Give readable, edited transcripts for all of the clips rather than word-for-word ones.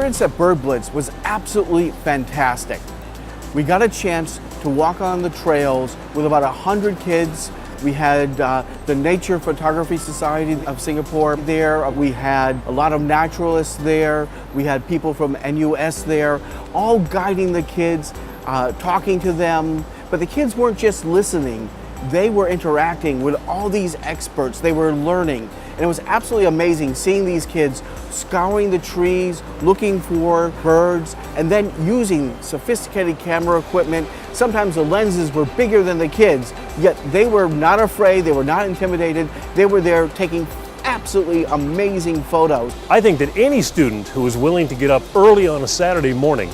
experience at Bird Blitz was absolutely fantastic. We got a chance to walk on the trails with about 100 kids. We had the Nature Photography Society of Singapore there. We had a lot of naturalists there. We had people from NUS there, all guiding the kids, talking to them. But the kids weren't just listening. They were interacting with all these experts. They were learning. And it was absolutely amazing seeing these kids scouring the trees, looking for birds, and then using sophisticated camera equipment. Sometimes the lenses were bigger than the kids, yet they were not afraid, they were not intimidated. They were there taking absolutely amazing photos. I think that any student who is willing to get up early on a Saturday morning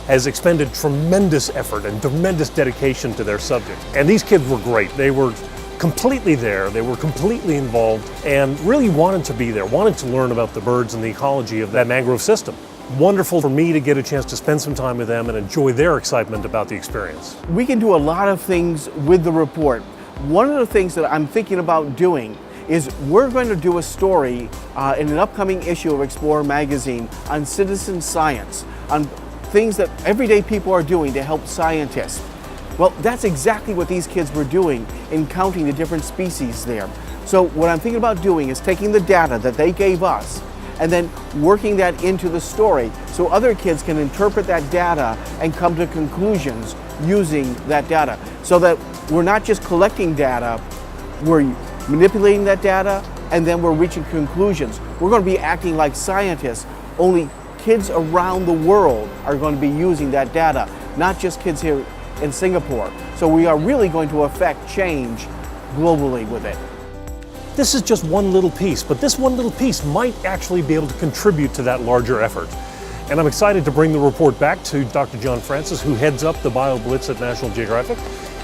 has expended tremendous effort and tremendous dedication to their subject. And these kids were great. They were completely there, they were completely involved, and really wanted to be there, wanted to learn about the birds and the ecology of that mangrove system. Wonderful for me to get a chance to spend some time with them and enjoy their excitement about the experience. We can do a lot of things with the report. One of the things that I'm thinking about doing is we're going to do a story in an upcoming issue of Explorer magazine on citizen science, on things that everyday people are doing to help scientists. Well, that's exactly what these kids were doing in counting the different species there. So what I'm thinking about doing is taking the data that they gave us and then working that into the story so other kids can interpret that data and come to conclusions using that data. So that we're not just collecting data, we're manipulating that data and then we're reaching conclusions. We're going to be acting like scientists, only kids around the world are going to be using that data, not just kids here in Singapore. So we are really going to affect change globally with it. This is just one little piece, but this one little piece might actually be able to contribute to that larger effort. And I'm excited to bring the report back to Dr. John Francis, who heads up the Bio Blitz at National Geographic,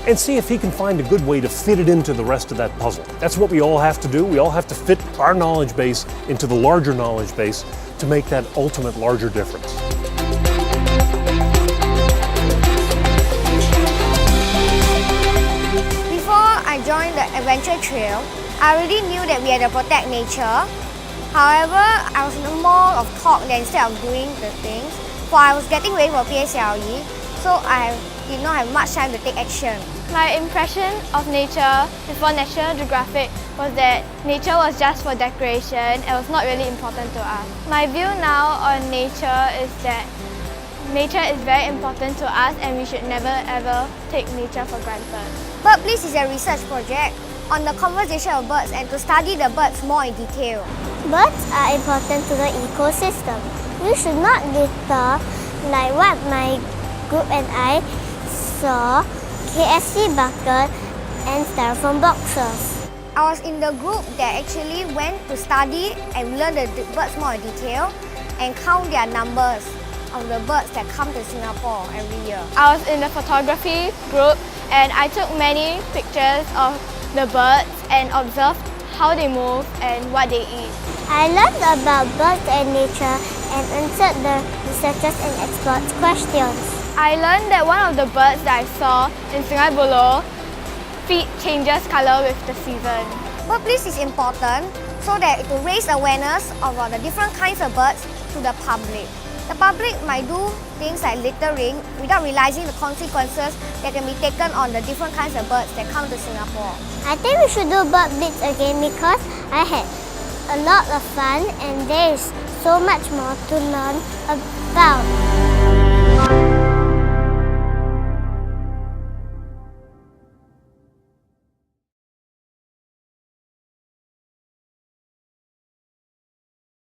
and see if he can find a good way to fit it into the rest of that puzzle. That's what we all have to do. We all have to fit our knowledge base into the larger knowledge base to make that ultimate larger difference. I joined the adventure trail. I already knew that we had to protect nature. However, I was more of talk than instead of doing the things. For I was getting ready for PSLE, so I did not have much time to take action. My impression of nature before National Geographic was that nature was just for decoration and was not really important to us. My view now on nature is that nature is very important to us and we should never ever take nature for granted. Bird Blitz is a research project on the conservation of birds and to study the birds more in detail. Birds are important to the ecosystem. We should not litter like what my group and I saw, KFC bucket and styrofoam boxes. I was in the group that actually went to study and learn the birds more in detail and count their numbers of the birds that come to Singapore every year. I was in the photography group and I took many pictures of the birds and observed how they move and what they eat. I learned about birds and nature and answered the researchers and experts' questions. I learned that one of the birds that I saw in Sungai Buloh, feet changes colour with the season. Bird Blitz is important so that it will raise awareness of the different kinds of birds to the public. The public might do things like littering without realizing the consequences that can be taken on the different kinds of birds that come to Singapore. I think we should do Bird Blitz again because I had a lot of fun and there is so much more to learn about.